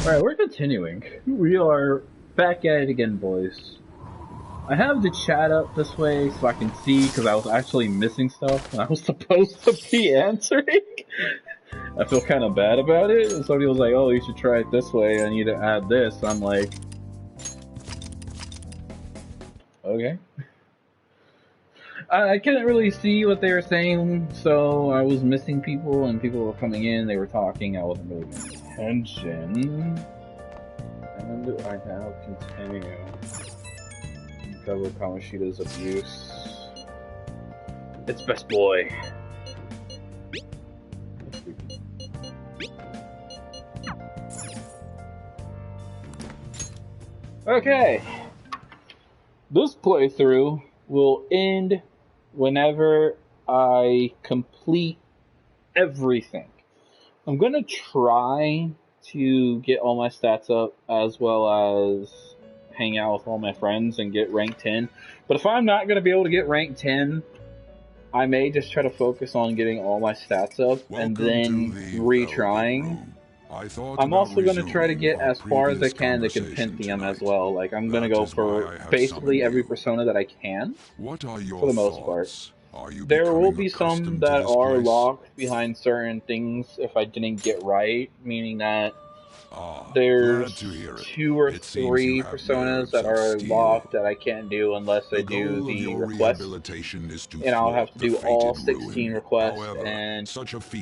Alright, we're continuing. We are back at it again, boys. I have the chat up this way so I can see, because I was actually missing stuff and I was supposed to be answering. I feel kind of bad about it. And somebody was like, oh, you should try it this way. I need to add this. And I'm like, okay. I couldn't really see what they were saying, so I was missing people, and people were coming in, they were talking, I wasn't really paying attention. And I now continue. Cover Kamoshida's abuse. It's best boy. Okay. This playthrough will end whenever I complete everything. I'm gonna try to get all my stats up as well as hang out with all my friends and get rank 10. But if I'm not gonna be able to get rank 10, I may just try to focus on getting all my stats up and then retrying. I'm also going to try to get as far as I can to Compendium as well. Like, I'm going to go for basically every persona that I can, for the most part. There will be some that are locked behind certain things if I didn't get right, meaning that there's 2 or 3 personas that are locked that I can't do unless I do the request. And I'll have to do all 16 requests, and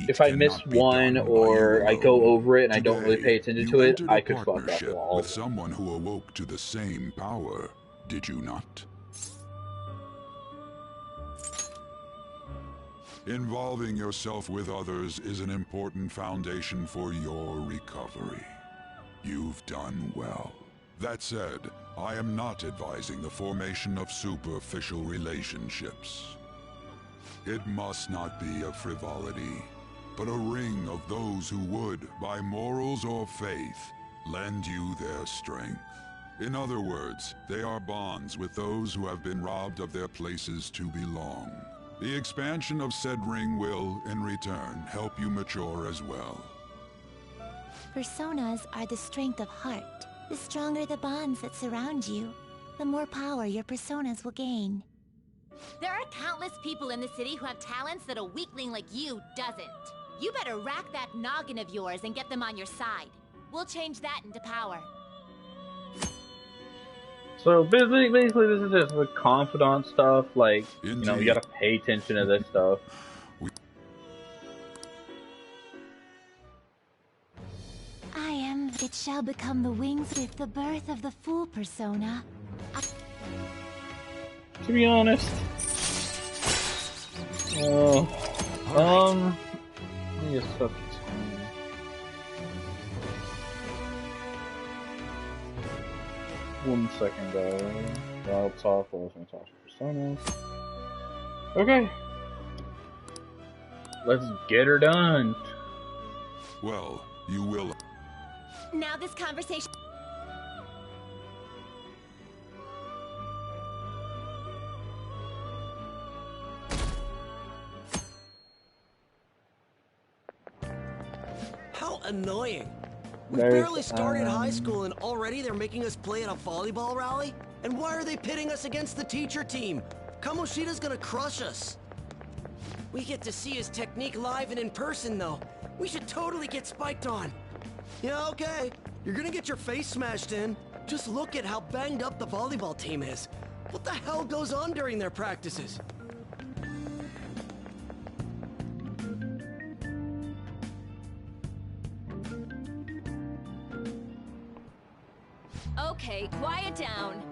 if I miss one or I go over it and I don't really pay attention to it, I could fuck up all with someone who awoke to the same power, did you not? Involving yourself with others is an important foundation for your recovery. You've done well. That said, I am not advising the formation of superficial relationships. It must not be a frivolity, but a ring of those who would, by morals or faith, lend you their strength. In other words, they are bonds with those who have been robbed of their places to belong. The expansion of said ring will, in return, help you mature as well. Personas are the strength of heart. The stronger the bonds that surround you, the more power your personas will gain. There are countless people in the city who have talents that a weakling like you doesn't. You better rack that noggin of yours and get them on your side. We'll change that into power. So basically this is just the confidant stuff, like, you know, you gotta pay attention to this stuff. It shall become the wings with the birth of the Fool persona. To be honest, let me just stop the time. One second, guys. I'll talk while I was going to talk to personas. Okay. Let's get her done. Well, you will. Now this conversation... How annoying. We barely started high school and already they're making us play at a volleyball rally? And why are they pitting us against the teacher team? Kamoshida's gonna crush us. We get to see his technique live and in person though. We should totally get spiked on. Yeah, okay. You're gonna get your face smashed in. Just look at how banged up the volleyball team is. What the hell goes on during their practices? Okay, quiet down.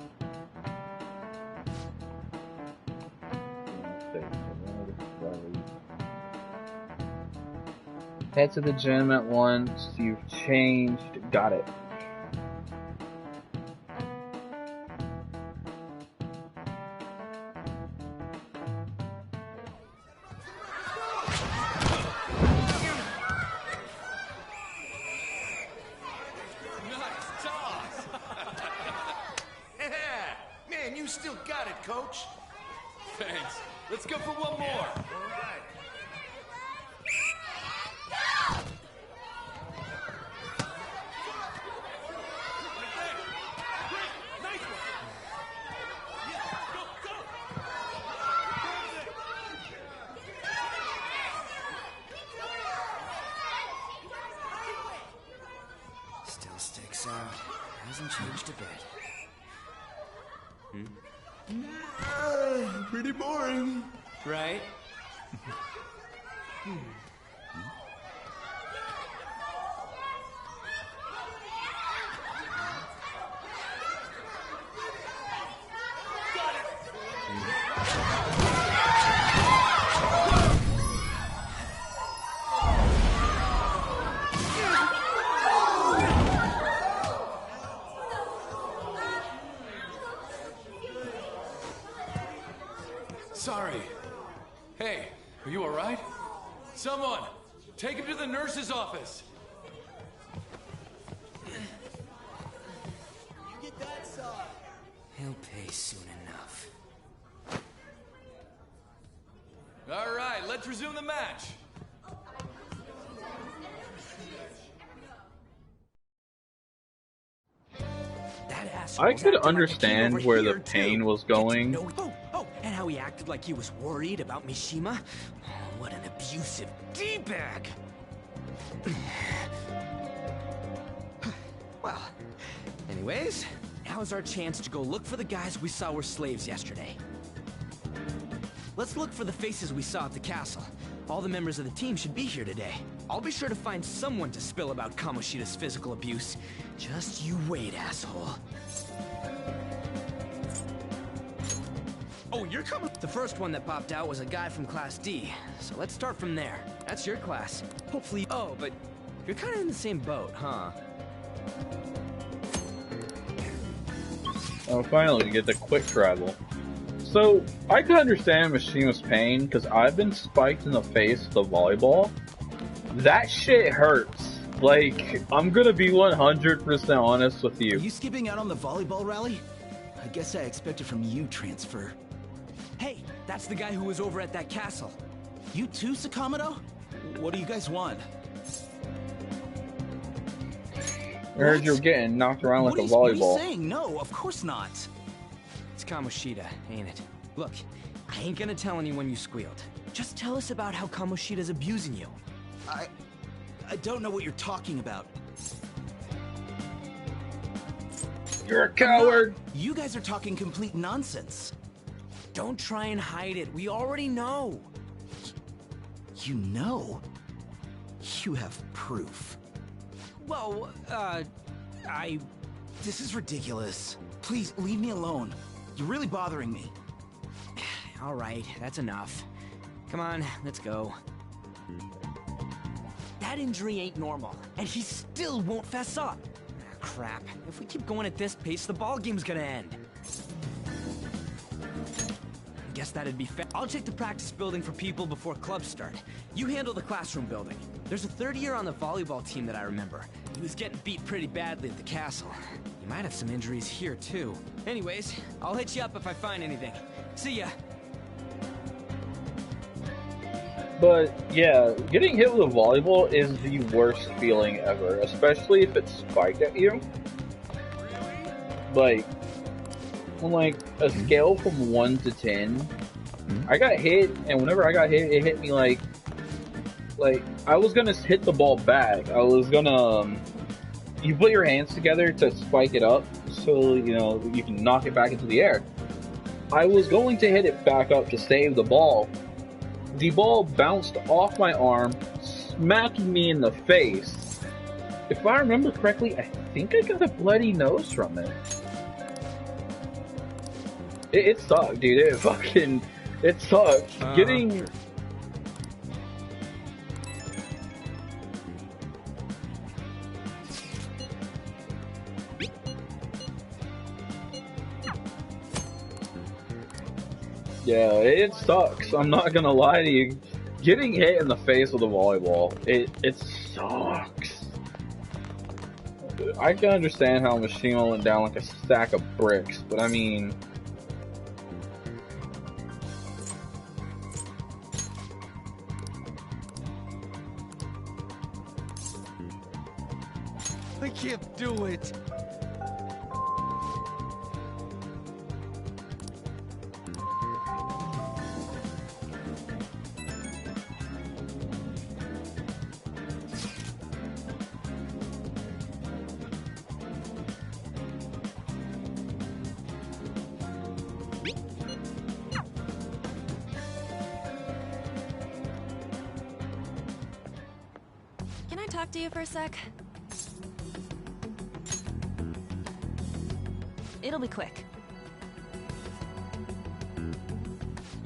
Head to the gym at once. You've changed. Got it. Man, you still got it, coach. Thanks. Let's go for one more. All right. checks out. Hasn't changed a bit. Pretty boring. Right? Sorry. Hey, are you alright? Someone, take him to the nurse's office. You get that side. He'll pay soon enough. Alright, let's resume the match. I could understand where the pain was going. Oh, and how he acted like he was worried about Mishima. Oh, what an abusive D-bag! Well, anyways, now's our chance to go look for the guys we saw were slaves yesterday. Let's look for the faces we saw at the castle. All the members of the team should be here today. I'll be sure to find someone to spill about Kamoshida's physical abuse. Just you wait, asshole. Oh, you're coming? The first one that popped out was a guy from Class D, so let's start from there. That's your class. Hopefully... Oh, but you're kind of in the same boat, huh? Oh, finally, we get the quick travel. So, I can understand Mishima's pain, because I've been spiked in the face with a volleyball. That shit hurts. Like, I'm gonna be 100% honest with you. Are you skipping out on the volleyball rally? I guess I expected from you, Transfer. Hey, that's the guy who was over at that castle. You too, Sakamoto? What do you guys want? I heard you were getting knocked around like a volleyball. What are you saying? No, of course not. It's Kamoshida, ain't it? Look, I ain't gonna tell anyone you squealed. Just tell us about how Kamoshida's abusing you. I don't know what you're talking about. You're a coward! You guys are talking complete nonsense. Don't try and hide it. We already know. You know? You have proof. Well, This is ridiculous. Please, leave me alone. You're really bothering me. All right, that's enough. Come on, let's go. That injury ain't normal, and he still won't fess up. Crap. If we keep going at this pace, the ball game's gonna end. Guess that'd be fair. I'll check the practice building for people before clubs start. You handle the classroom building. There's a third year on the volleyball team that I remember. He was getting beat pretty badly at the castle. He might have some injuries here, too. Anyways, I'll hit you up if I find anything. See ya. But, yeah, getting hit with a volleyball is the worst feeling ever, especially if it's spiked at you. Like, on like a scale from 1 to 10, I got hit, and whenever I got hit, it hit me like I was gonna hit the ball back. I was gonna, you put your hands together to spike it up, so, you know, you can knock it back into the air. I was going to hit it back up to save the ball. The ball bounced off my arm, smacking me in the face. If I remember correctly, I think I got a bloody nose from it. It sucked, dude. It sucked. Getting... Yeah, it sucks. I'm not gonna lie to you. Getting hit in the face with a volleyball, it sucks. I can understand how Mishima went down like a stack of bricks, but I mean... I can't do it. talk to you for a sec? It'll be quick.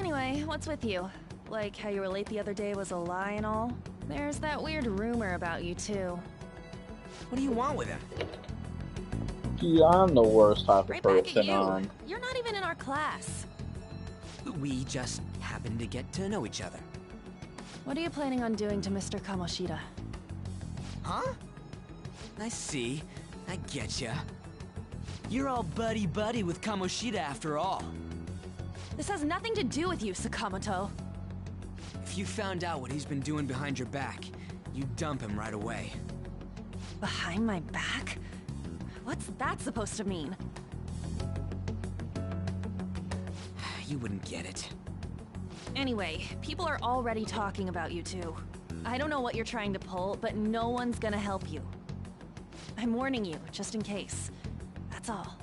Anyway, what's with you? Like how you were late the other day was a lie and all? There's that weird rumor about you, too. What do you want with him? Gee, I'm the worst type Right of back at person you. on. You're not even in our class. We just happened to get to know each other. What are you planning on doing to Mr. Kamoshida? Huh? I see. I getcha. You're all buddy-buddy with Kamoshida after all. This has nothing to do with you, Sakamoto. If you found out what he's been doing behind your back, you'd dump him right away. Behind my back? What's that supposed to mean? You wouldn't get it. Anyway, people are already talking about you two. I don't know what you're trying to pull, but no one's gonna help you. I'm warning you, just in case. That's all.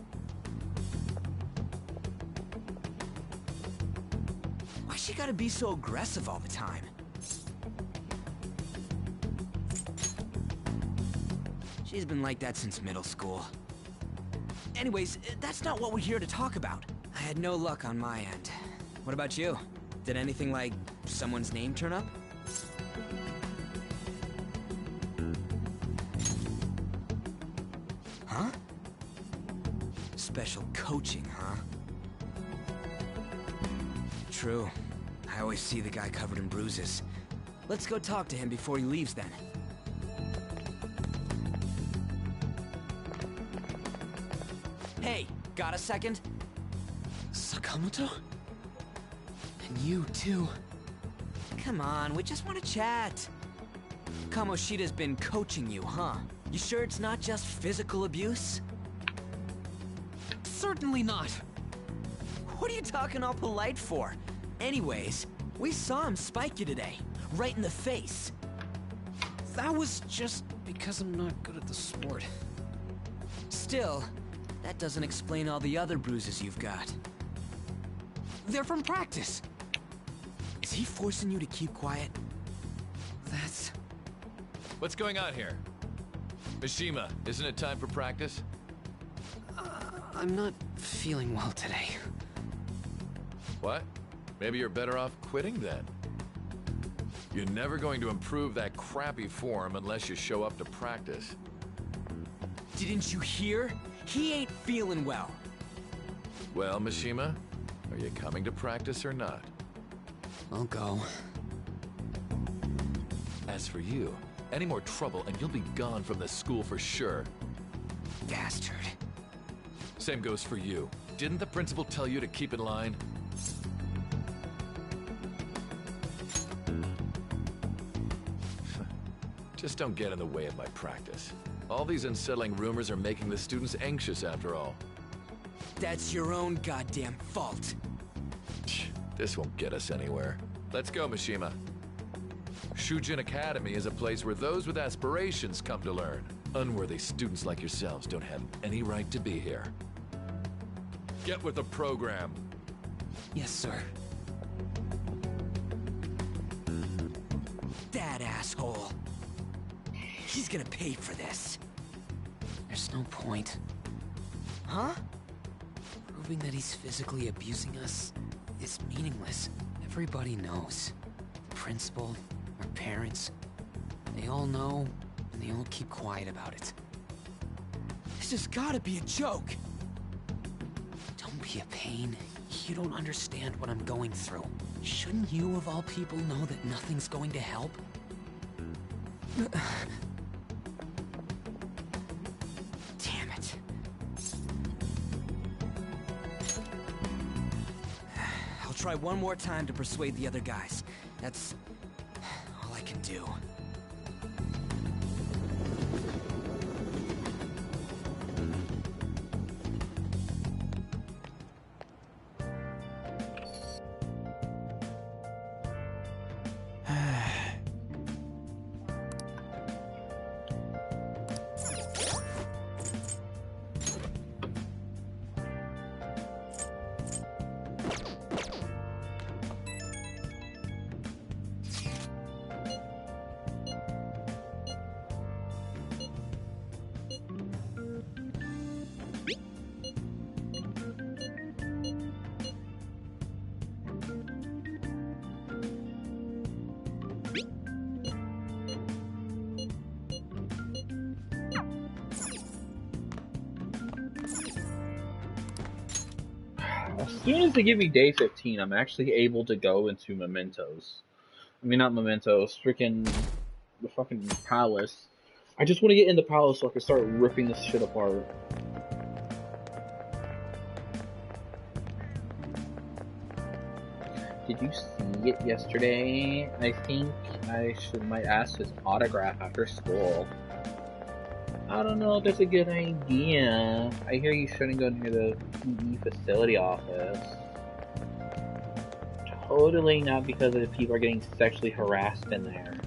Why she gotta be so aggressive all the time? She's been like that since middle school. Anyways, that's not what we're here to talk about. I had no luck on my end. What about you? Did anything like someone's name turn up? Huh? Special coaching, huh? True. I always see the guy covered in bruises. Let's go talk to him before he leaves then. Hey, got a second? Sakamoto? And you too. Come on, we just want to chat. Kamoshida's been coaching you, huh? You sure it's not just physical abuse? Certainly not. What are you talking all polite for? Anyways, we saw him spike you today, right in the face. That was just because I'm not good at the sport. Still, that doesn't explain all the other bruises you've got. They're from practice. Is he forcing you to keep quiet? That's... What's going on here? Mishima, isn't it time for practice? I'm not feeling well today. What? Maybe you're better off quitting then. You're never going to improve that crappy form unless you show up to practice. Didn't you hear? He ain't feeling well. Well, Mishima, are you coming to practice or not? I'll go. As for you, any more trouble and you'll be gone from this school for sure. Bastard. Same goes for you. Didn't the principal tell you to keep in line? Just don't get in the way of my practice. All these unsettling rumors are making the students anxious after all. That's your own goddamn fault. This won't get us anywhere. Let's go, Mishima. Shujin Academy is a place where those with aspirations come to learn. Unworthy students like yourselves don't have any right to be here. Get with the program. Yes, sir. That asshole. He's gonna pay for this. There's no point. Huh? Proving that he's physically abusing us is meaningless. Everybody knows. The principal, our parents, they all know, and they all keep quiet about it. This has gotta be a joke. Don't be a pain. You don't understand what I'm going through. Shouldn't you, of all people, know that nothing's going to help? Damn it. I'll try one more time to persuade the other guys. That's all I can do. soon as they give me day 15, I'm actually able to go into Mementos. I mean, not Mementos, freaking the fucking palace. I just want to get in the palace so I can start ripping this shit apart. Did you see it yesterday? I think I might ask his autograph after school. I don't know if that's a good idea. I hear you shouldn't go near the PE facility office. Totally not because of the people are getting sexually harassed in there.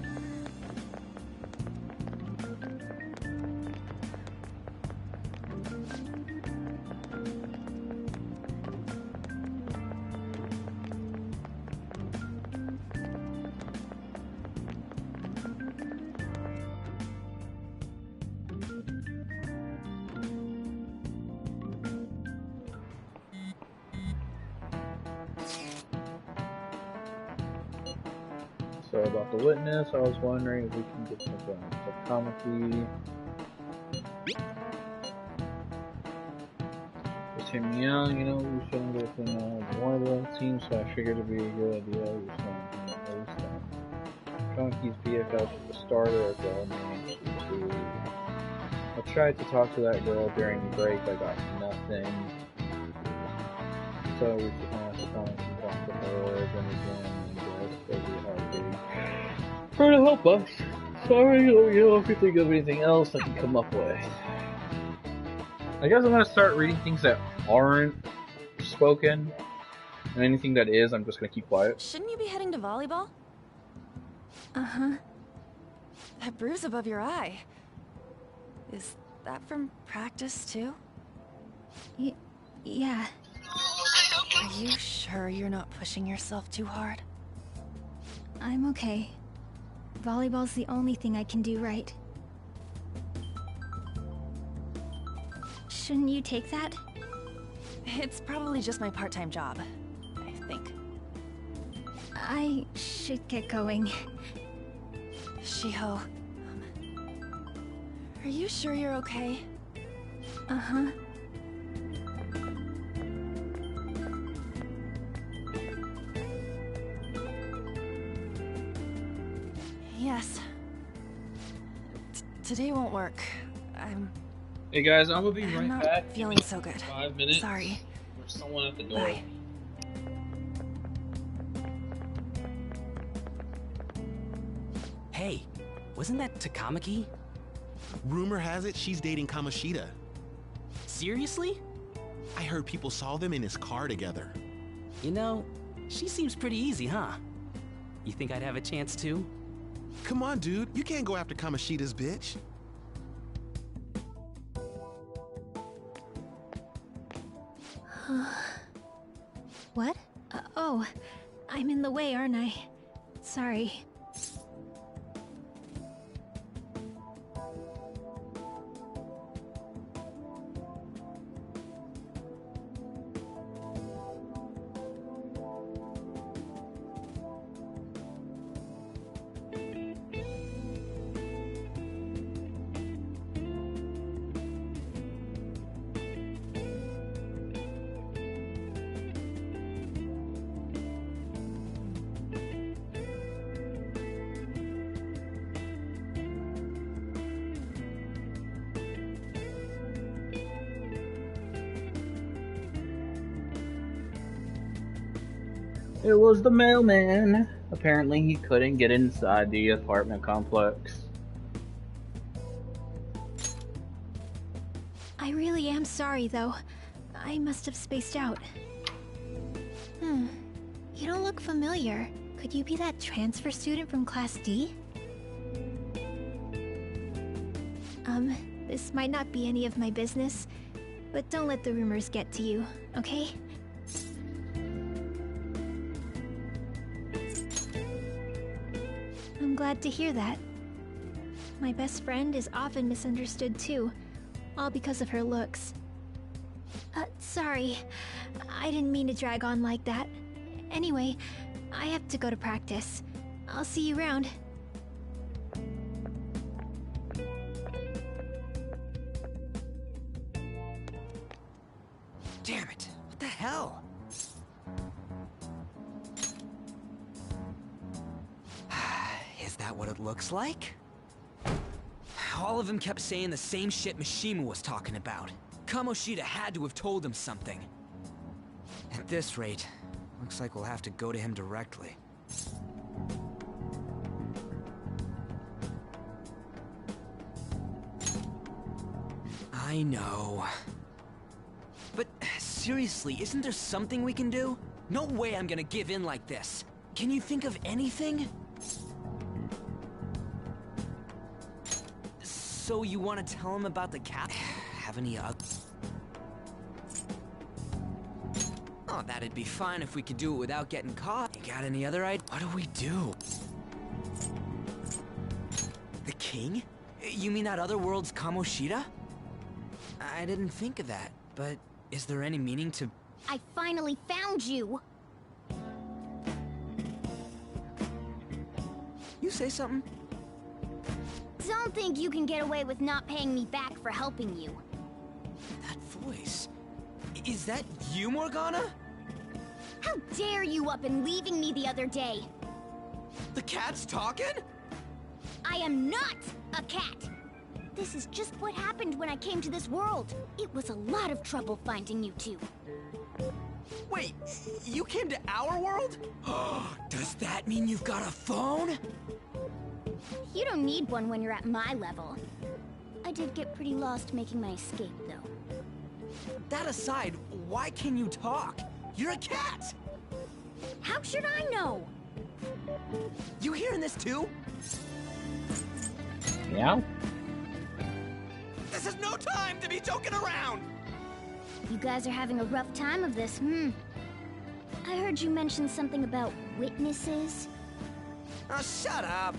So about the witness, I was wondering if we can get something psychometry. Just hear me out, you know, we shouldn't go through one of the teams, so I figured it'd be a good idea. We're saying Chunky's BFF with the starter of the I tried to talk to that girl during the break, I got nothing. So we should have to talk to her again. For to help us. Sorry, you know, if you think of anything else I can come up with. I guess I'm gonna start reading things that aren't spoken, and anything that is, I'm just gonna keep quiet. Shouldn't you be heading to volleyball? Uh-huh. That bruise above your eye. Is that from practice, too? Yeah. Are you sure you're not pushing yourself too hard? I'm okay. Volleyball's the only thing I can do right. Shouldn't you take that? It's probably just my part-time job, I think. I should get going. Shiho, are you sure you're okay? Uh-huh. Yes. Today won't work. Hey guys, I'm gonna be right not back. Feeling so good. 5 minutes. Sorry. There's someone at the door. Bye. Hey, wasn't that Takamaki? Rumor has it she's dating Kamoshida. Seriously? I heard people saw them in his car together. You know, she seems pretty easy, huh? You think I'd have a chance too? Come on, dude. You can't go after Kamoshida's bitch. What? Oh, I'm in the way, aren't I? Sorry. It was the mailman. Apparently he couldn't get inside the apartment complex. I really am sorry, though. I must have spaced out. You don't look familiar. Could you be that transfer student from Class D? This might not be any of my business, but don't let the rumors get to you, okay? I'm glad to hear that. My best friend is often misunderstood too, all because of her looks. Sorry. I didn't mean to drag on like that. Anyway, I have to go to practice. I'll see you around. Damn it! What the hell? Is that what it looks like? All of them kept saying the same shit Mishima was talking about. Kamoshida had to have told him something. At this rate, looks like we'll have to go to him directly. I know. But seriously, isn't there something we can do? No way I'm gonna give in like this. Can you think of anything? So you want to tell him about the cat? Have any Oh, that'd be fine if we could do it without getting caught. You got any other ideas? What do we do? The king? You mean that other world's Kamoshida? I didn't think of that, but is there any meaning to... I finally found you! You say something? Don't think you can get away with not paying me back for helping you. That voice... Is that you, Morgana? How dare you up and leaving me the other day? The cat's talking? I am not a cat! This is just what happened when I came to this world. It was a lot of trouble finding you two. Wait, you came to our world? Does that mean you've got a phone? You don't need one when you're at my level. I did get pretty lost making my escape, though. That aside, why can you talk? You're a cat! How should I know? You hearing this too? Yeah? This is no time to be joking around! You guys are having a rough time of this, I heard you mention something about witnesses. Oh, shut up!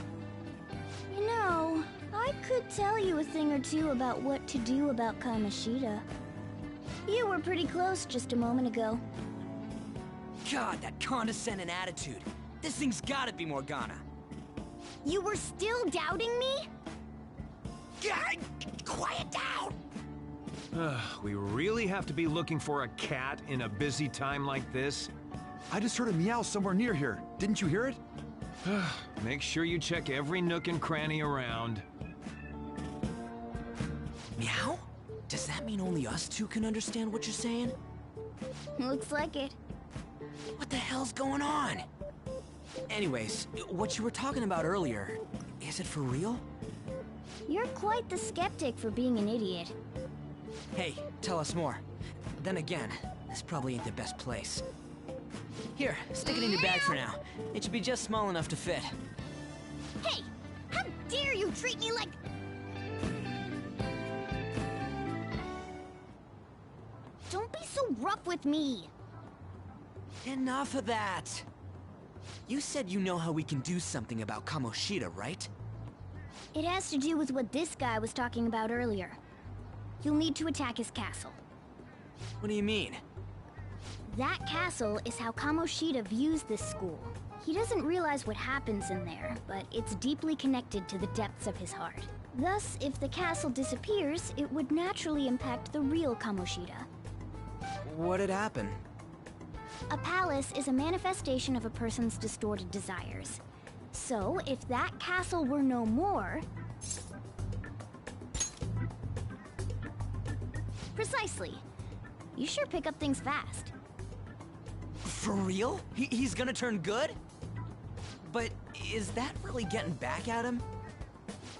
You know, I could tell you a thing or two about what to do about Kamoshida. You were pretty close just a moment ago. God, that condescending attitude. This thing's gotta be Morgana. You were still doubting me? God, quiet down! We really have to be looking for a cat in a busy time like this? I just heard a meow somewhere near here. Didn't you hear it? Make sure you check every nook and cranny around. Meow? Does that mean only us two can understand what you're saying? Looks like it. What the hell's going on? Anyways, what you were talking about earlier, is it for real? You're quite the skeptic for being an idiot. Hey, tell us more. Then again, this probably ain't the best place. Here, stick it in your bag for now. It should be just small enough to fit. Hey! How dare you treat me like... Don't be so rough with me! Enough of that! You said you know how we can do something about Kamoshida, right? It has to do with what this guy was talking about earlier. You'll need to attack his castle. What do you mean? That castle is how Kamoshida views this school. He doesn't realize what happens in there, but it's deeply connected to the depths of his heart. Thus, if the castle disappears, it would naturally impact the real Kamoshida. What'd happen? A palace is a manifestation of a person's distorted desires. So, if that castle were no more... Precisely. You sure pick up things fast. For real? He's gonna turn good? But is that really getting back at him?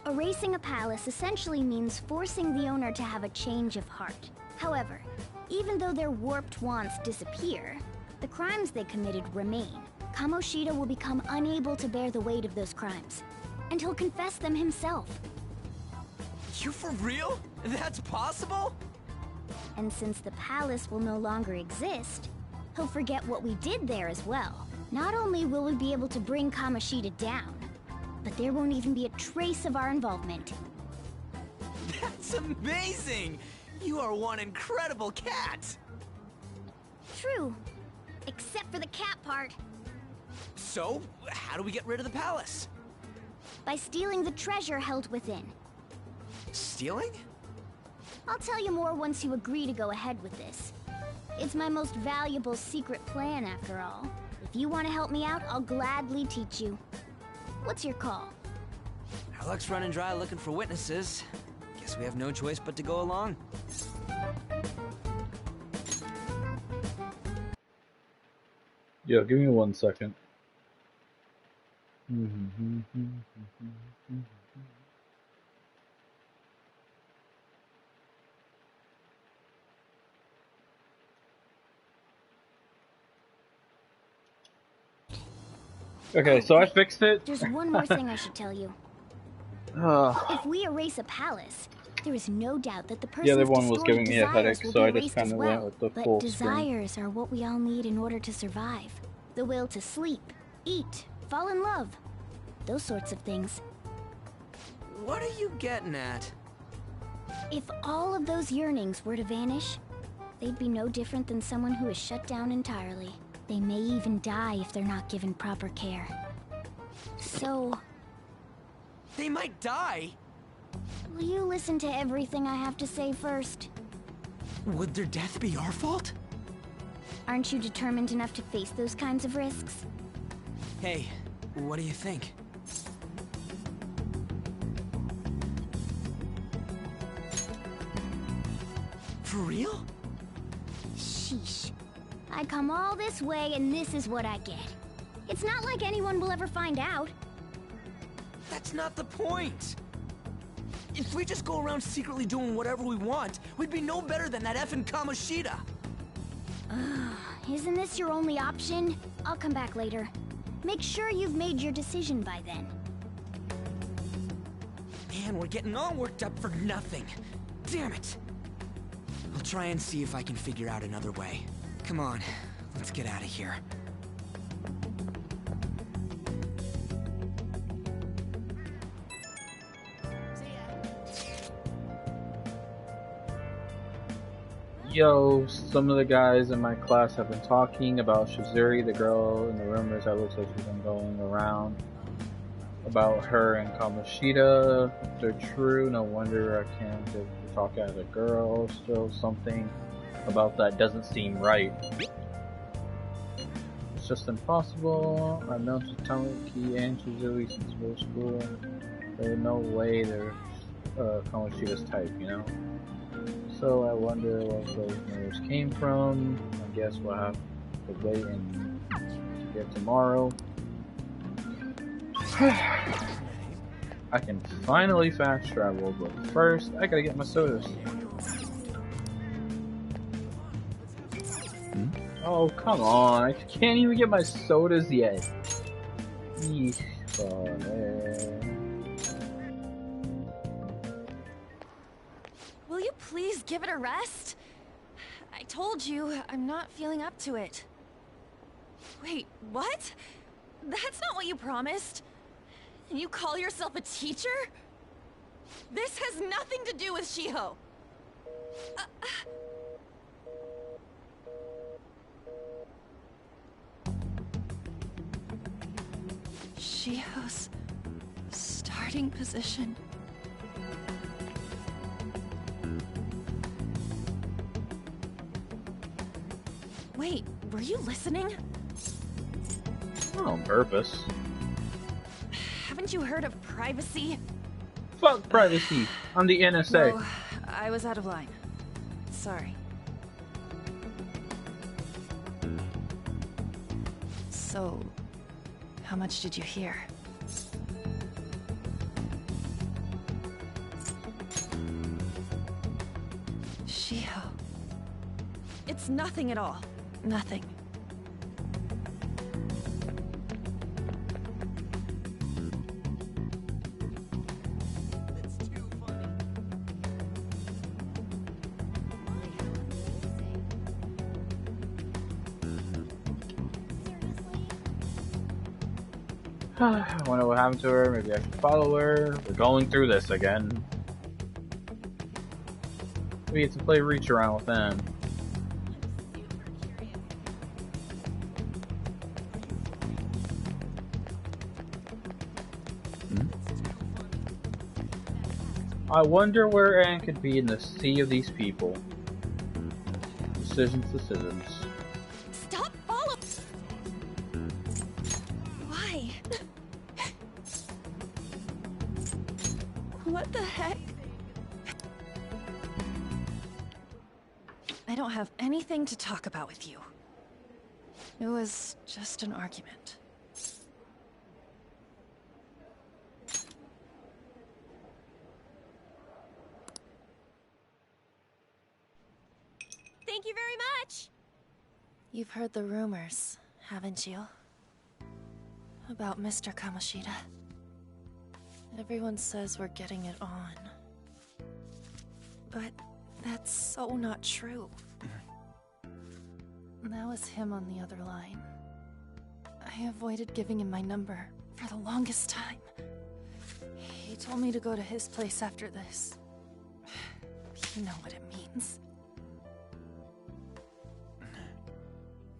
Erasing a palace essentially means forcing the owner to have a change of heart. However, even though their warped wants disappear, the crimes they committed remain. Kamoshida will become unable to bear the weight of those crimes, and he'll confess them himself. You for real? That's possible? And since the palace will no longer exist, he'll forget what we did there as well. Not only will we be able to bring Kamoshida down, but there won't even be a trace of our involvement. That's amazing! You are one incredible cat! True. Except for the cat part. So, how do we get rid of the palace? By stealing the treasure held within. Stealing? I'll tell you more once you agree to go ahead with this. It's my most valuable secret plan, after all. If you want to help me out, I'll gladly teach you. What's your call? Clock's running dry looking for witnesses. Guess we have no choice but to go along. Yo, give me 1 second. Okay, so I fixed it. There's one more thing I should tell you. If we erase a palace, there is no doubt that the person's The other one was distorted giving me a desires headache, will so be I just erased kind as of well. went with the But full screen. desires are what we all need in order to survive. The will to sleep, eat, fall in love. Those sorts of things. What are you getting at? If all of those yearnings were to vanish, they'd be no different than someone who is shut down entirely. They may even die if they're not given proper care. So... They might die? will you listen to everything I have to say first? Would their death be our fault? Aren't you determined enough to face those kinds of risks? Hey, what do you think? For real? Sheesh. I come all this way and this is what I get. It's not like anyone will ever find out. That's not the point! If we just go around secretly doing whatever we want, we'd be no better than that effing Kamoshida! Isn't this your only option? I'll come back later. Make sure you've made your decision by then. Man, we're getting all worked up for nothing. Damn it! I'll try and see if I can figure out another way. Come on, let's get out of here. Yo, some of the guys in my class have been talking about Shizuri, the girl in the rumors that looks like she's been going around about her and Kamoshida. If they're true, no wonder I can't talk as a girl. Still, something about that doesn't seem right. It's just impossible. I've known Tamaki and Shizuri since middle school. There's no way they're Kamoshida's type, you know? So I wonder where those rumors came from. I guess we'll have to wait and get tomorrow. I can finally fast travel, but first I gotta get my sodas. Oh, come on. I can't even get my sodas yet. Eesh. Oh, man. Will you please give it a rest? I told you, I'm not feeling up to it. Wait, what? That's not what you promised. And you call yourself a teacher? This has nothing to do with Shiho. Shiho's starting position. Wait, were you listening? Not on purpose. Haven't you heard of privacy? Fuck privacy. I'm the NSA. No, I was out of line. Sorry. So, how much did you hear? Shiho. It's nothing at all. Nothing. I wonder what happened to her. Maybe I should follow her. We're going through this again. We get to play reach around with them. I wonder where Anne could be in the sea of these people. Decisions. Stop following! Why? don't have anything to talk about with you. It was just an argument. Thank you very much! You've heard the rumors, haven't you? About Mr. Kamoshida. Everyone says we're getting it on. But that's so not true. That was him on the other line. I avoided giving him my number for the longest time. He told me to go to his place after this. You know what it means.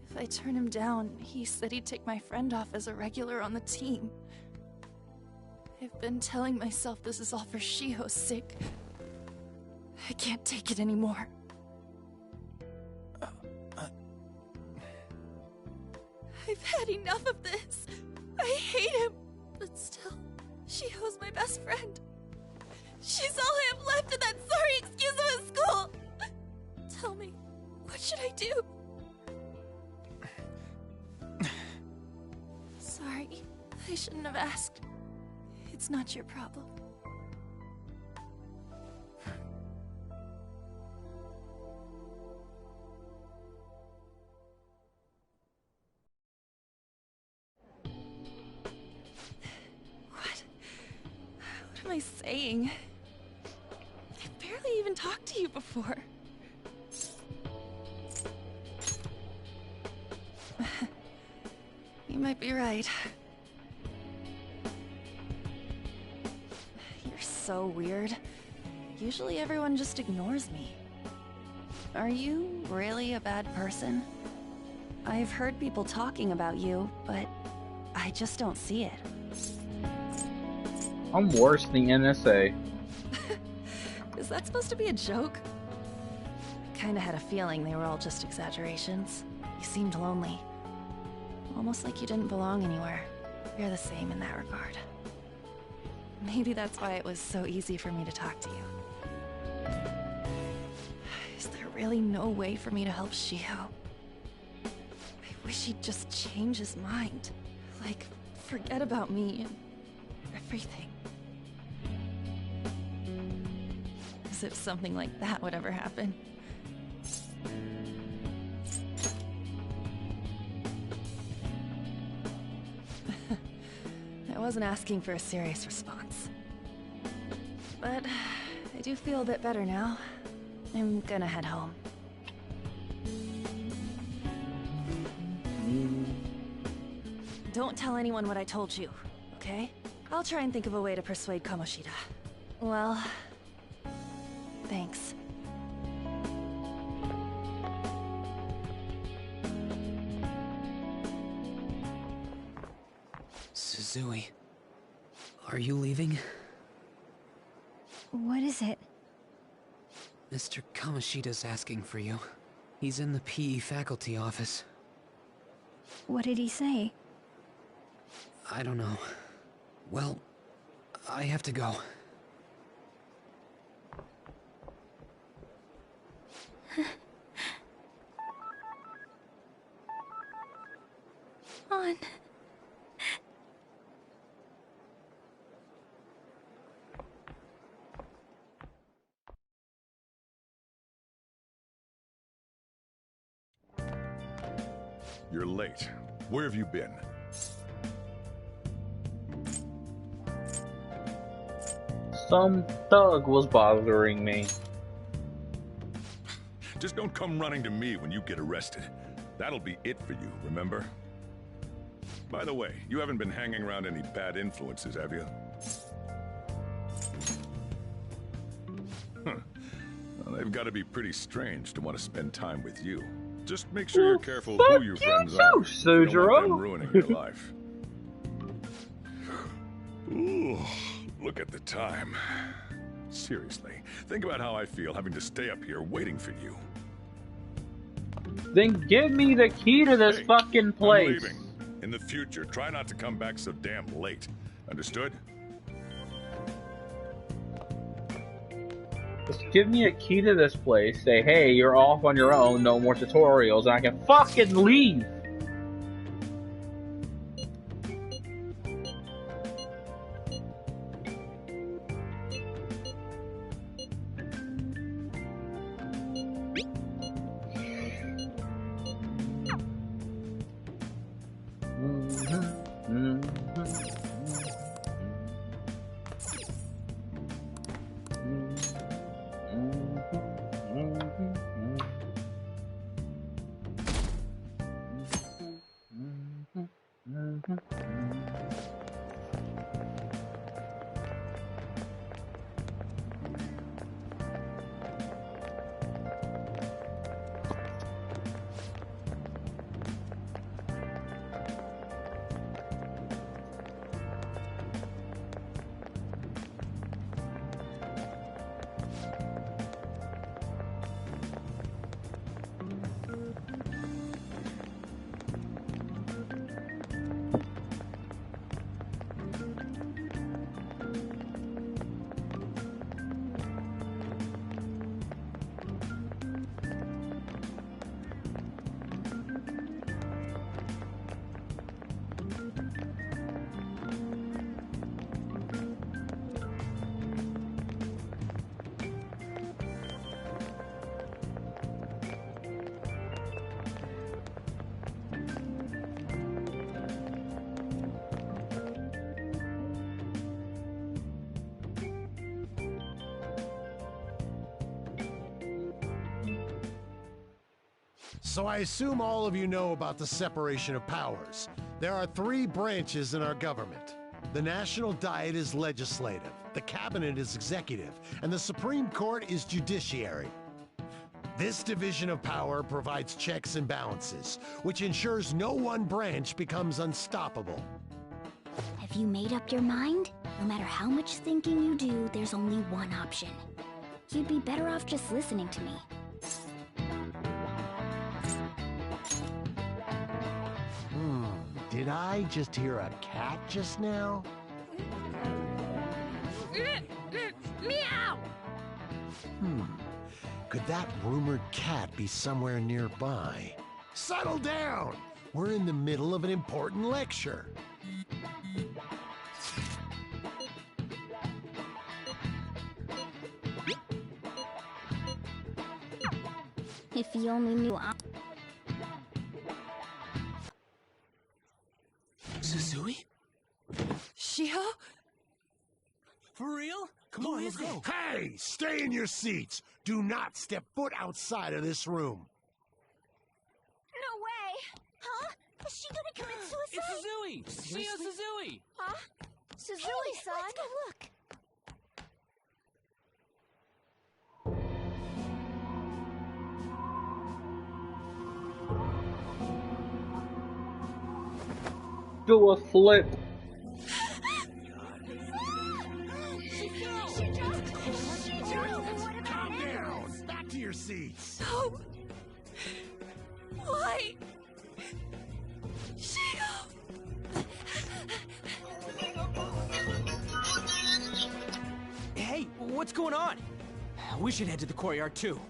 If I turn him down, he said he'd take my friend off as a regular on the team. I've been telling myself this is all for Shiho's sake. I can't take it anymore. I've had enough of this. I hate him. But still, Shiho's my best friend. She's all I have left in that sorry excuse of a school. Tell me, what should I do? Sorry, I shouldn't have asked. It's not your problem. What am I saying? I've barely even talked to you before. You might be right. You're so weird. Usually everyone just ignores me. Are you really a bad person? I've heard people talking about you, but I just don't see it. I'm worse than the NSA. Is that supposed to be a joke? I kinda had a feeling they were all just exaggerations. You seemed lonely. Almost like you didn't belong anywhere. You're the same in that regard. Maybe that's why it was so easy for me to talk to you. Is there really no way for me to help Shiho? I wish he'd just change his mind. Like, forget about me and everything. As if something like that would ever happen. I wasn't asking for a serious response. But I do feel a bit better now. I'm gonna head home. Don't tell anyone what I told you, okay? I'll try and think of a way to persuade Kamoshida. Well, thanks. Suzui, are you leaving? What is it? Mr. Kamoshida's asking for you. He's in the PE faculty office. What did he say? I don't know. Well, I have to go. On. You're late. Where have you been? Some thug was bothering me. Just don't come running to me when you get arrested. That'll be it for you, remember? By the way, you haven't been hanging around any bad influences, have you? Huh. Well, they've got to be pretty strange to want to spend time with you. Just make sure you're careful who your friends are. You don't want them ruining your life. Ooh, look at the time. Seriously, think about how I feel having to stay up here waiting for you. Then give me the key to this fucking place. I'm leaving. In the future, try not to come back so damn late. Understood? Just give me a key to this place, say, hey, you're off on your own, no more tutorials, and I can fucking leave! So I assume all of you know about the separation of powers. There are 3 branches in our government. The National Diet is legislative, the Cabinet is executive, and the Supreme Court is judiciary. This division of power provides checks and balances, which ensures no one branch becomes unstoppable. Have you made up your mind? No matter how much thinking you do, there's only one option. You'd be better off just listening to me. Did I just hear a cat just now? Meow! Could that rumored cat be somewhere nearby? Settle down! We're in the middle of an important lecture. If you only knew Suzui? Shiho? For real? Come on, let's go. Hey! Stay in your seats! Do not step foot outside of this room. No way! Huh? Is she gonna commit suicide? It's Suzui! Shiho Suzui! Huh? Suzui-san? Let's go look. Do a flip. Calm down! Back to your seats! No! Why? Shiho! Hey, what's going on? We should head to the courtyard too.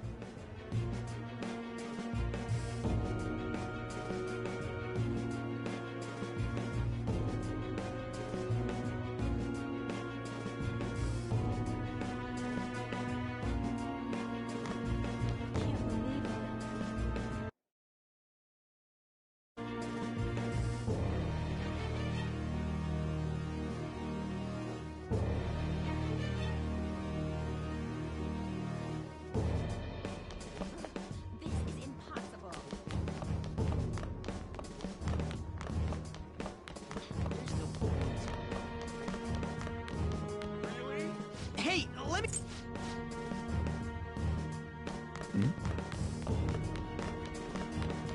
Hey, let me...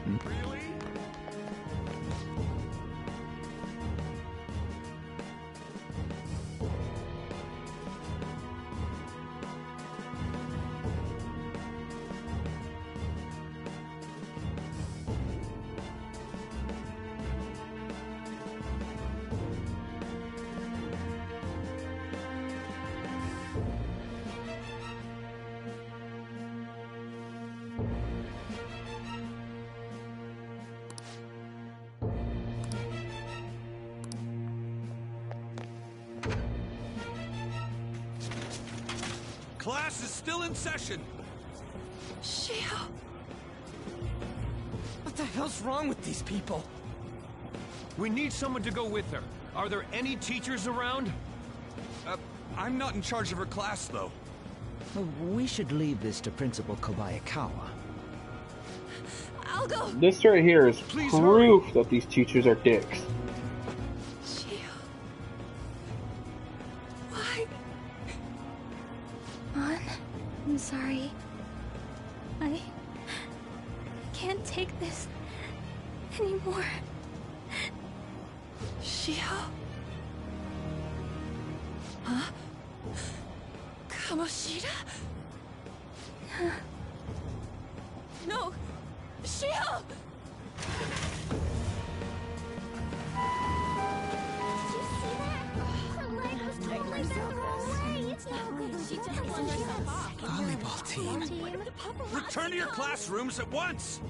Really? Class is still in session. Shio! What the hell's wrong with these people? We need someone to go with her. Are there any teachers around? I'm not in charge of her class, though. We should leave this to Principal Kobayakawa. I'll go. This right here is proof that these teachers are dicks. Shio. Why? Mon, I'm sorry. I can't take this anymore. Shio? Huh? Kamoshida? No! Shio! Volleyball team. Return to your classrooms at once!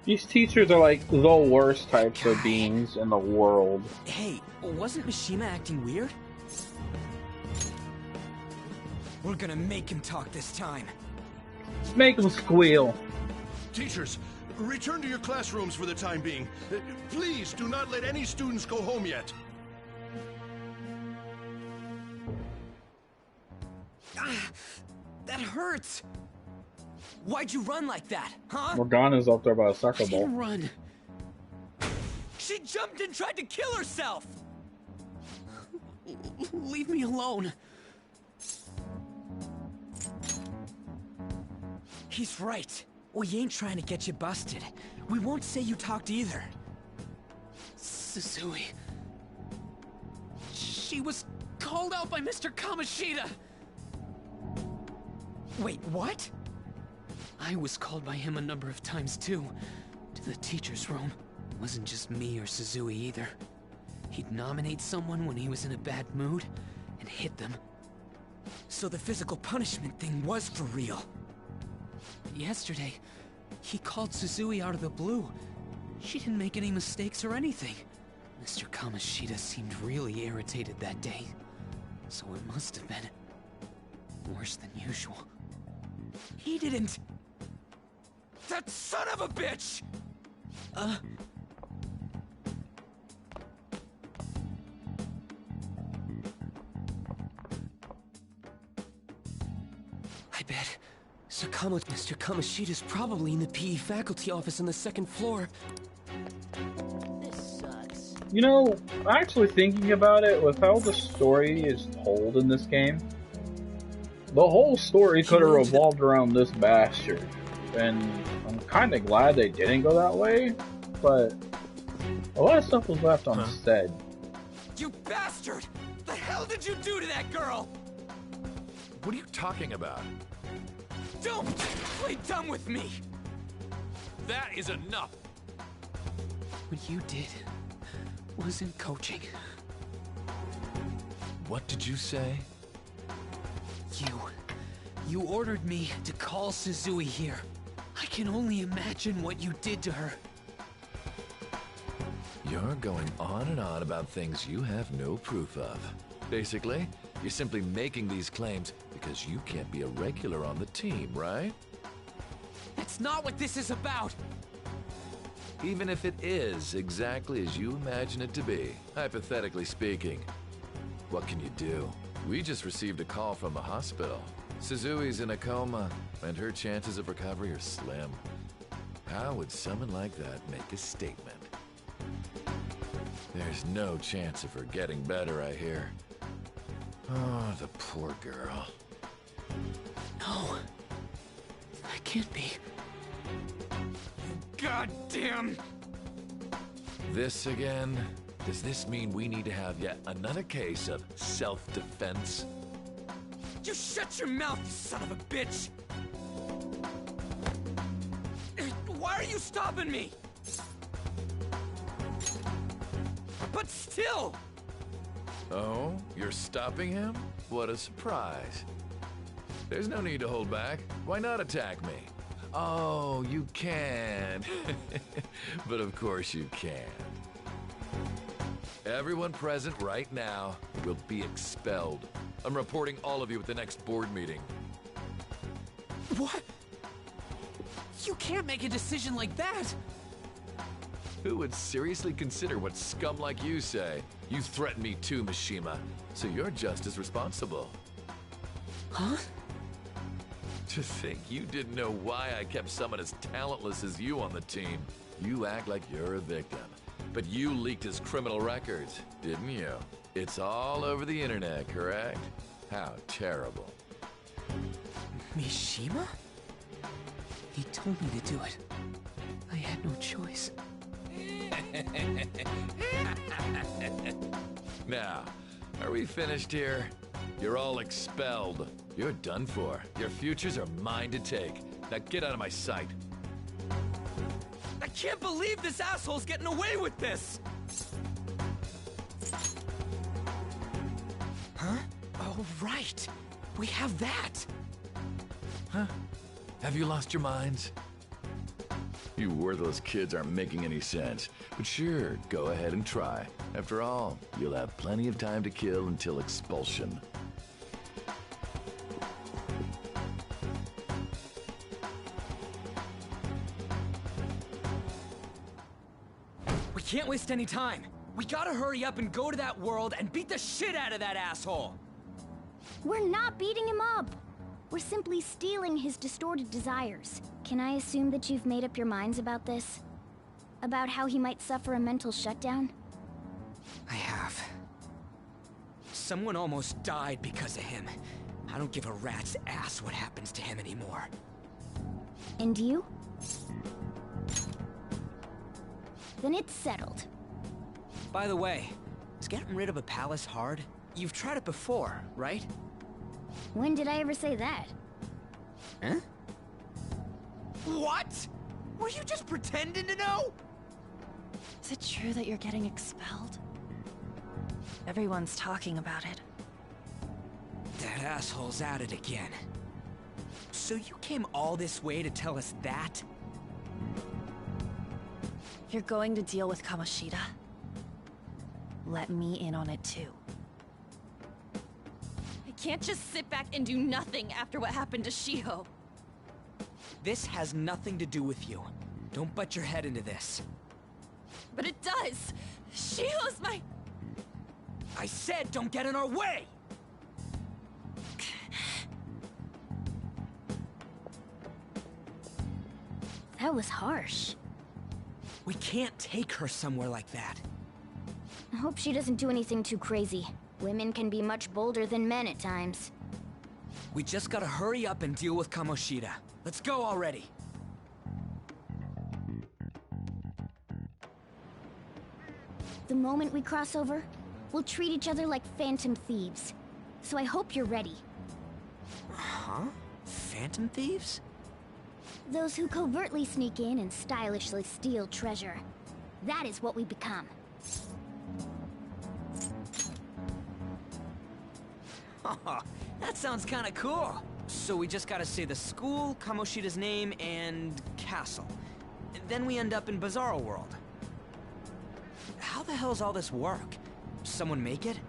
These teachers are like the worst types of beings in the world. Hey, wasn't Mishima acting weird? We're gonna make him talk this time. Make him squeal. Teachers, return to your classrooms for the time being. Please do not let any students go home yet. That hurts! Why'd you run like that, huh? Morgana's up there by a soccer ball. Run. She jumped and tried to kill herself! Leave me alone. He's right. We ain't trying to get you busted. We won't say you talked either. Suzui. She was called out by Mr. Kamoshida! Wait, what? I was called by him a number of times too, to the teacher's room. It wasn't just me or Suzui either. He'd nominate someone when he was in a bad mood, and hit them. So the physical punishment thing was for real? Yesterday, he called Suzui out of the blue. She didn't make any mistakes or anything. Mr. Kamoshida seemed really irritated that day, so it must have been worse than usual. He didn't... That son of a bitch! I bet Mr. Kamoshida's probably in the PE faculty office on the second floor. This sucks. You know, actually thinking about it, with how the story is told in this game, the whole story could have revolved around this bastard. And I'm kind of glad they didn't go that way, but a lot of stuff was left unsaid. You bastard! The hell did you do to that girl? What are you talking about? Don't play dumb with me! That is enough! What you did wasn't coaching. What did you say? You ordered me to call Suzui here. I can only imagine what you did to her. You're going on and on about things you have no proof of. Basically, you're simply making these claims because you can't be a regular on the team, right? That's not what this is about! Even if it is exactly as you imagine it to be, hypothetically speaking, what can you do? We just received a call from the hospital. Suzui's in a coma, and her chances of recovery are slim. How would someone like that make a statement? There's no chance of her getting better, I hear. Oh, the poor girl. No. That can't be. Goddamn! This again? Does this mean we need to have yet another case of self-defense? You shut your mouth, you son of a bitch! Why are you stopping me? But still! Oh, you're stopping him? What a surprise. There's no need to hold back. Why not attack me? Oh, you can. But of course you can. Everyone present right now will be expelled. I'm reporting all of you at the next board meeting. What? You can't make a decision like that! Who would seriously consider what scum like you say? You threatened me too, Mishima, so you're just as responsible. Huh? To think you didn't know why I kept someone as talentless as you on the team. You act like you're a victim. But you leaked his criminal records, didn't you? It's all over the internet, correct? How terrible. Mishima? He told me to do it. I had no choice. Now, are we finished here? You're all expelled. You're done for. Your futures are mine to take. Now get out of my sight. I can't believe this asshole's getting away with this! Huh? Oh, right. We have that. Huh? Have you lost your minds? You worthless kids aren't making any sense. But sure, go ahead and try. After all, you'll have plenty of time to kill until expulsion. We can't waste any time. We gotta hurry up and go to that world and beat the shit out of that asshole! We're not beating him up. We're simply stealing his distorted desires. Can I assume that you've made up your minds about this? About how he might suffer a mental shutdown? I have. Someone almost died because of him. I don't give a rat's ass what happens to him anymore. And you? Then it's settled. By the way, is getting rid of a palace hard? You've tried it before, right? When did I ever say that? Huh? What? Were you just pretending to know? Is it true that you're getting expelled? Everyone's talking about it. That asshole's at it again. So you came all this way to tell us that? You're going to deal with Kamoshida. Let me in on it too. I can't just sit back and do nothing after what happened to Shiho. This has nothing to do with you. Don't butt your head into this. But it does! Shiho's my... I said don't get in our way! That was harsh. We can't take her somewhere like that. I hope she doesn't do anything too crazy. Women can be much bolder than men at times. We just gotta hurry up and deal with Kamoshida. Let's go already. The moment we cross over, we'll treat each other like phantom thieves. So I hope you're ready. Huh? Phantom thieves? Those who covertly sneak in and stylishly steal treasure. That is what we become. That sounds kinda cool. So we just gotta say the school, Kamoshida's name, and castle. Then we end up in Bizarro World. How the hell's all this work? Someone make it?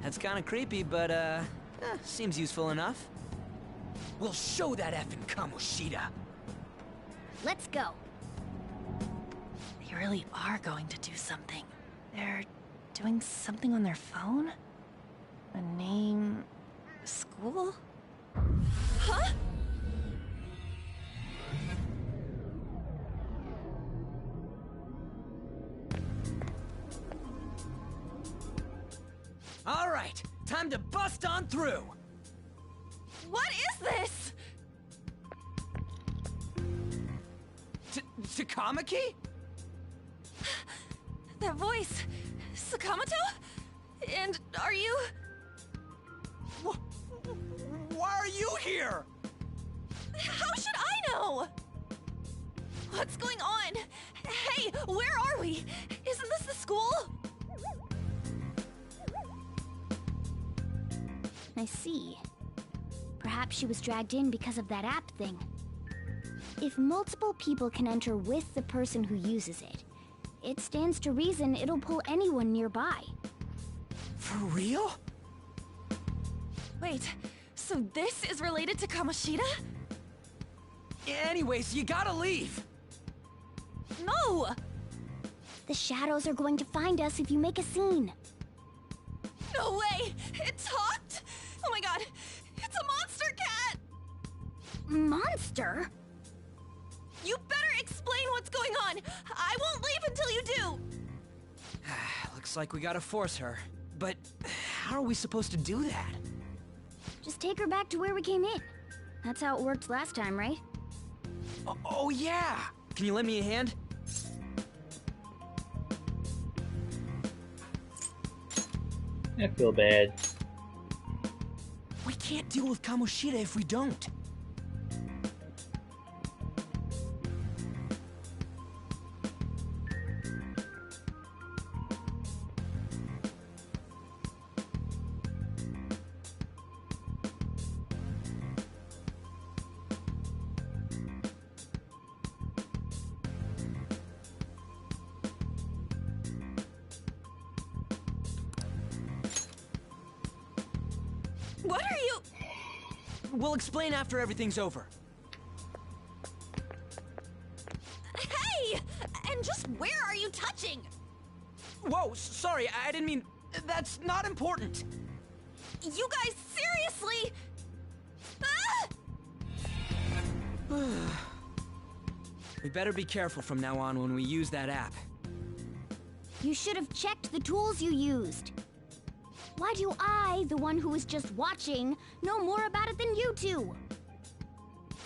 That's kinda creepy, but seems useful enough. We'll show that effing Kamoshida. Let's go. They really are going to do something. They're doing something on their phone? A name... school? Huh? All right, time to bust on through. What is this? Takamaki? That voice... Sakamoto? And are you... Why are you here? How should I know? What's going on? Hey, where are we? Isn't this the school? I see. Perhaps she was dragged in because of that app thing. If multiple people can enter with the person who uses it, it stands to reason it'll pull anyone nearby. For real? Wait, so this is related to Kamoshida? Anyways, you gotta leave! No! The shadows are going to find us if you make a scene. No way! It talked? Oh my god! It's a monster cat! Monster? You better explain what's going on! I won't leave until you do! Looks like we gotta force her. But how are we supposed to do that? Just take her back to where we came in. That's how it worked last time, right? Oh yeah! Can you lend me a hand? I feel bad. We can't deal with Kamoshida if we don't. What are you? We'll explain after everything's over. Hey! And just where are you touching? Whoa, sorry, I didn't mean... That's not important. You guys, seriously? Ah! We better be careful from now on when we use that app. You should have checked the tools you used. Why do I, the one who was just watching, know more about it than you two?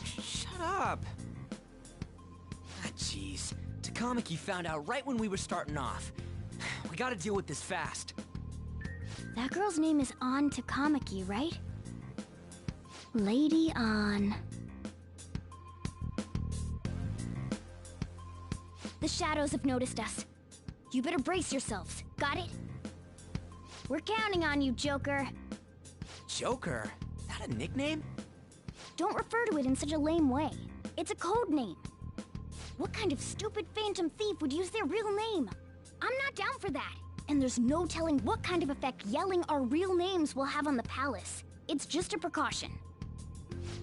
Shut up. Ah, jeez. Takamaki found out right when we were starting off. We gotta deal with this fast. That girl's name is Ann Takamaki, right? Lady Ann. The shadows have noticed us. You better brace yourselves. Got it? We're counting on you, Joker. Joker? That a nickname? Don't refer to it in such a lame way. It's a code name. What kind of stupid phantom thief would use their real name? I'm not down for that. And there's no telling what kind of effect yelling our real names will have on the palace. It's just a precaution.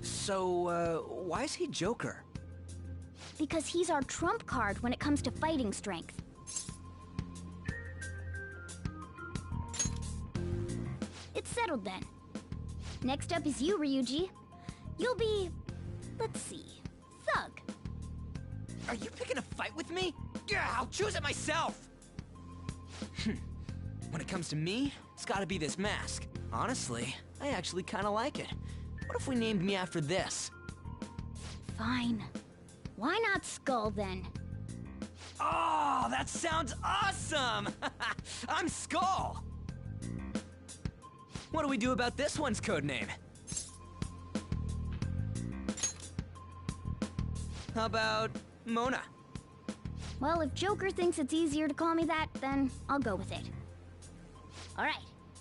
So, why is he Joker? Because he's our trump card when it comes to fighting strength. It's settled then. Next up is you, Ryuji. You'll be... let's see... Thug. Are you picking a fight with me? Yeah, I'll choose it myself! When it comes to me, it's gotta be this mask. Honestly, I actually kinda like it. What if we named me after this? Fine. Why not Skull, then? Oh, that sounds awesome! I'm Skull! What do we do about this one's codename? How about Mona? Well, if Joker thinks it's easier to call me that, then I'll go with it. Alright,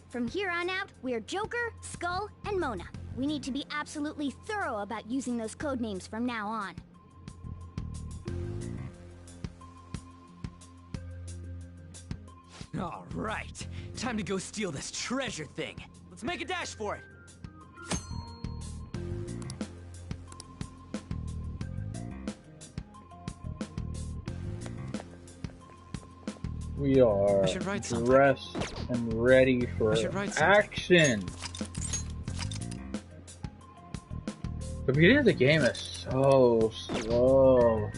from here on out, we're Joker, Skull, and Mona. We need to be absolutely thorough about using those codenames from now on. Alright, time to go steal this treasure thing. Let's make a dash for it. We are dressed and ready for action. The beginning of the game is so slow.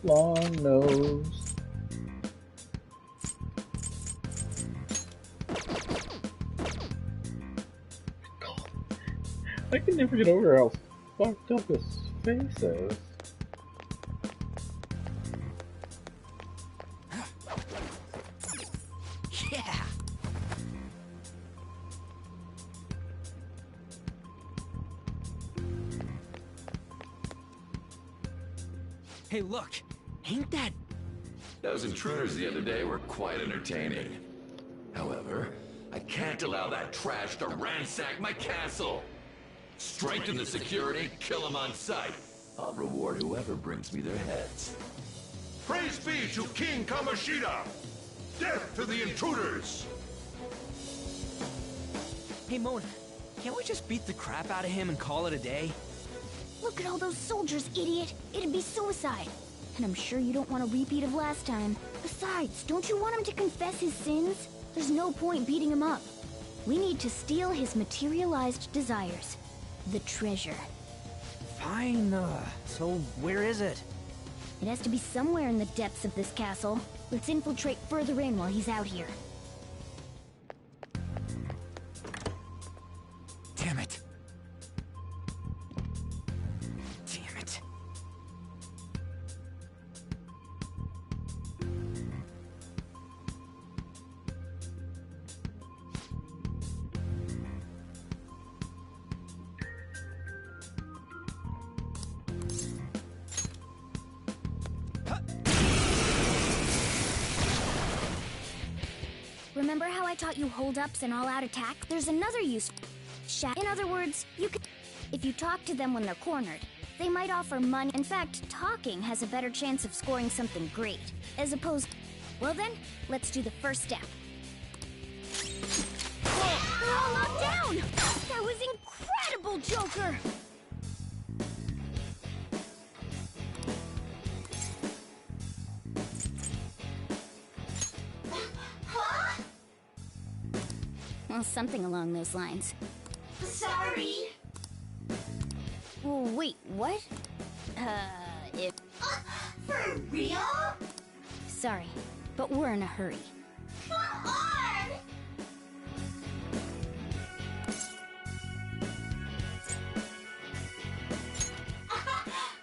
Long nose. I can never get over how fucked up his face is. Yeah. Hey, look. Ain't that... Those intruders the other day were quite entertaining. However, I can't allow that trash to ransack my castle. Strengthen the security, kill them on sight. I'll reward whoever brings me their heads. Praise be to King Kamoshida! Death to the intruders! Hey, Mona, can't we just beat the crap out of him and call it a day? Look at all those soldiers, idiot! It'd be suicide! And I'm sure you don't want a repeat of last time. Besides, don't you want him to confess his sins? There's no point beating him up. We need to steal his materialized desires. The treasure. Fine, so where is it? It has to be somewhere in the depths of this castle. Let's infiltrate further in while he's out here. Damn it. Damn it. Remember how I taught you hold-ups and all-out attack? There's another use. In other words, you could... If you talk to them when they're cornered, they might offer money. In fact, talking has a better chance of scoring something great, as opposed... Well then, let's do the first step. They're all locked down! That was incredible, Joker! Well, something along those lines. Sorry. Oh, wait, what? If... For real? Sorry, but we're in a hurry. Come on!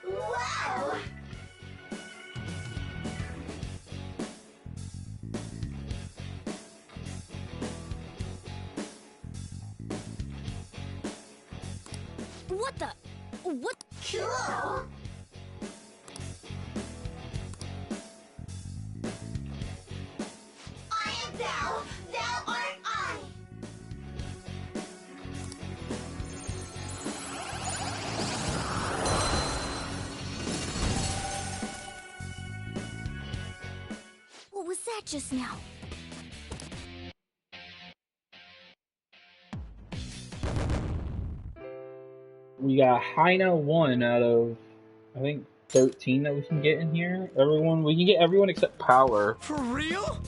Wow! What the... What? Cool! I am thou, thou art I! What was that just now? We got Haina 1 out of, I think, 13 that we can get in here. We can get everyone except Power. For real?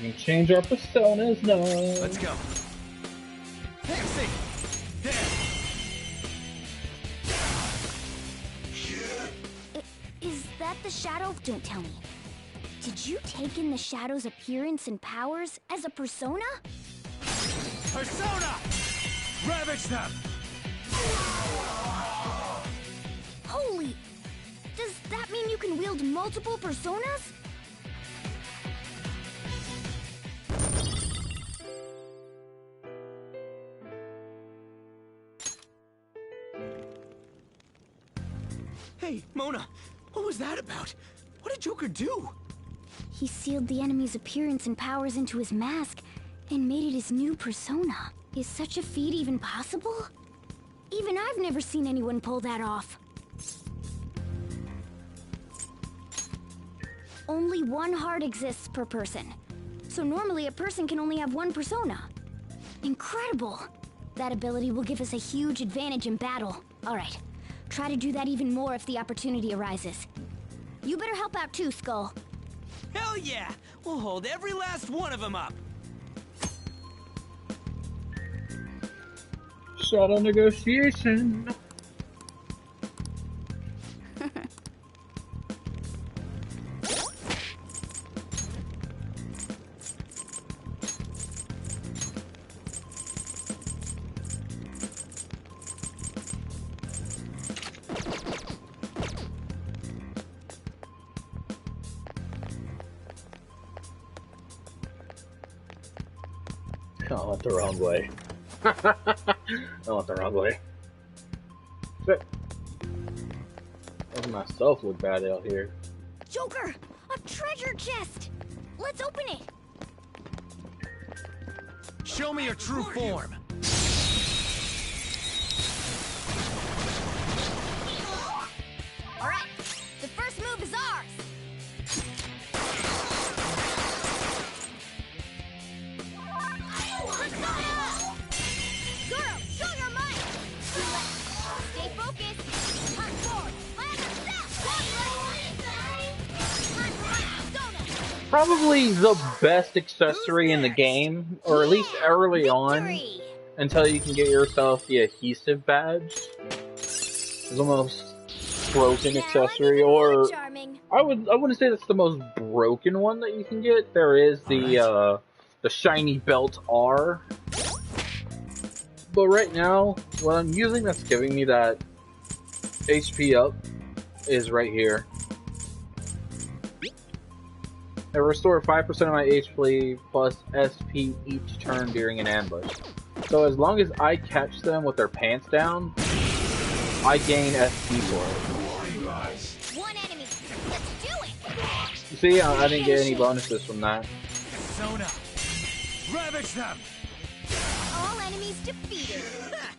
We can change our personas now. Let's go. Fancy. Is that the Shadow? Don't tell me. Did you take in the Shadow's appearance and powers as a persona? Persona! Ravage them! Holy! Does that mean you can wield multiple personas? Hey, Mona, what was that about? What did Joker do? He sealed the enemy's appearance and powers into his mask and made it his new persona. Is such a feat even possible? Even I've never seen anyone pull that off. Only one heart exists per person. So normally a person can only have one persona. Incredible! That ability will give us a huge advantage in battle. Alright, try to do that even more if the opportunity arises. You better help out too, Skull. Hell yeah! We'll hold every last one of them up! Shadow negotiation. I went the wrong way. I went the wrong way. Shit. Making myself look bad out here. Joker! A treasure chest! Let's open it! Show me your true form! Alright, the first move is ours! Goro, show your might! Stay focused! Hunt forward! Land south! Probably the best accessory in the game, or at least early on, until you can get yourself the adhesive badge. It's the most broken accessory, or I wouldn't say that's the most broken one that you can get. There is the shiny belt R, but right now what I'm using that's giving me that HP up is right here. I restore 5% of my HP plus SP each turn during an ambush. So as long as I catch them with their pants down, I gain SP for it. One enemy! Let's do it! You see, I didn't get any bonuses from that. Sona! Ravage them! All enemies defeated!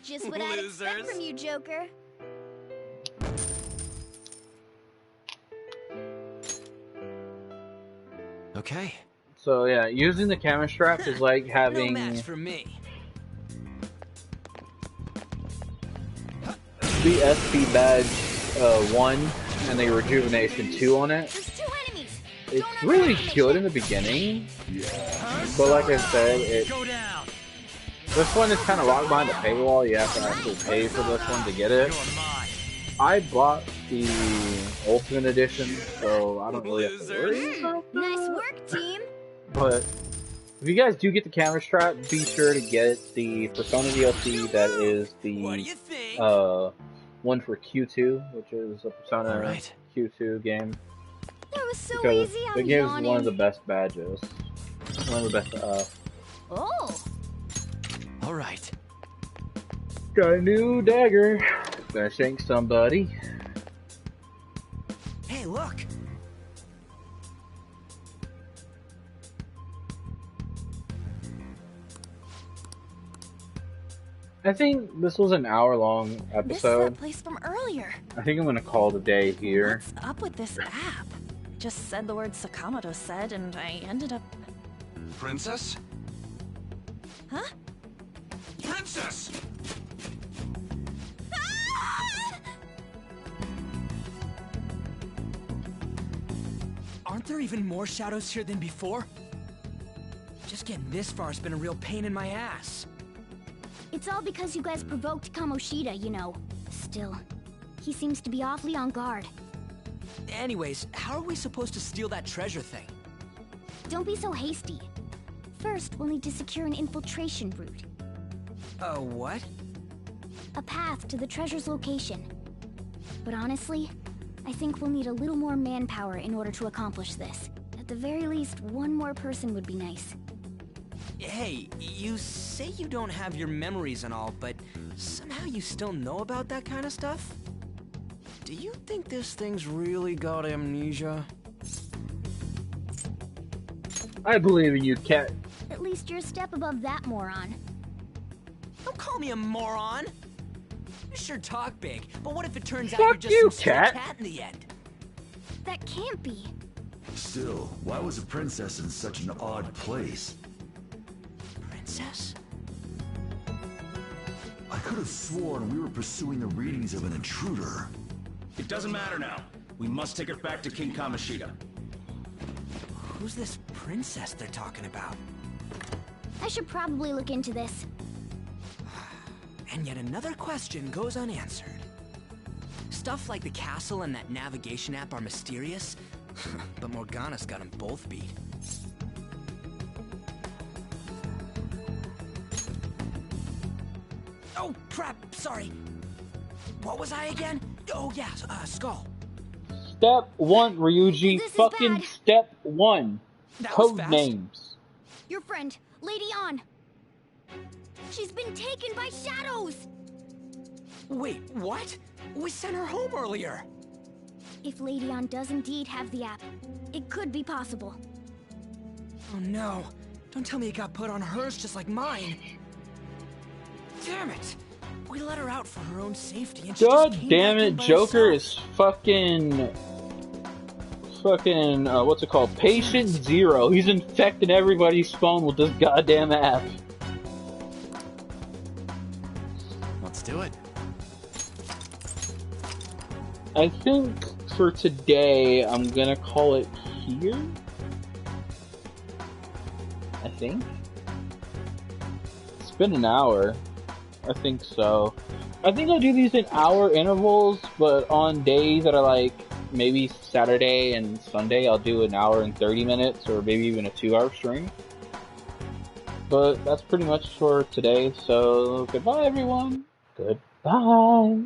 Just what I'd expect from you, Joker. Okay. So yeah, using the camera strap is like having No match for me. the SP badge 1 and the rejuvenation 2 on it. It's really good in the beginning, but like I said, this one is kind of locked behind a paywall. You have to actually pay for this one to get it. I bought the Ultimate Edition, so I don't really have to worry about that. Nice work, team! But if you guys do get the camera strap, be sure to get the Persona DLC that is the one for Q2, which is a Persona Q2 game. That was so Because easy, it I'm gives yawning. one of the best badges. One of the best, Oh! Alright. Got a new dagger. Gonna shank somebody. Hey, look! I think this was an hour-long This is episode. that place from earlier. I think I'm gonna call it a day here. What's up with this app? Just said the word Sakamoto said, and I ended up... Princess? Huh? Princess! Aren't there even more shadows here than before? Just getting this far has been a real pain in my ass. It's all because you guys provoked Kamoshida, you know. Still, he seems to be awfully on guard. Anyways, how are we supposed to steal that treasure thing? Don't be so hasty. First, we'll need to secure an infiltration route. What? A path to the treasure's location. But honestly, I think we'll need a little more manpower in order to accomplish this. At the very least, one more person would be nice. Hey, you say you don't have your memories and all, but somehow you still know about that kind of stuff? Do you think this thing's really got amnesia? I believe in you, Cat. At least you're a step above that moron. Don't call me a moron! You sure talk big, but what if it turns out Fuck you're just you, some silly Cat. cat in the end? That can't be. Still, why was a princess in such an odd place? Princess? I could have sworn we were pursuing the readings of an intruder. It doesn't matter now. We must take her back to King Kamoshida. Who's this princess they're talking about? I should probably look into this. And yet another question goes unanswered. Stuff like the castle and that navigation app are mysterious, but Morgana's got them both beat. Oh, crap, sorry. What was I again? Oh, yeah, Skull. Step 1, Ryuji. This is Fucking bad. step 1. That was Code fast. names. Your friend, Lady On. She's been taken by shadows! Wait, what? We sent her home earlier! If Lady Ann does indeed have the app, it could be possible. Oh no. Don't tell me it got put on hers just like mine. Damn it! We let her out for her own safety and she God just came damn back it, in by Joker herself. is fucking, what's it called? Patient Zero. He's infecting everybody's phone with this goddamn app. Let's do it. I think for today, I'm gonna call it here. I think. It's been an hour. I think so. I think I'll do these in hour intervals, but on days that are like, maybe Saturday and Sunday, I'll do an hour and 30 minutes, or maybe even a 2-hour stream. But that's pretty much for today, so goodbye everyone. Goodbye.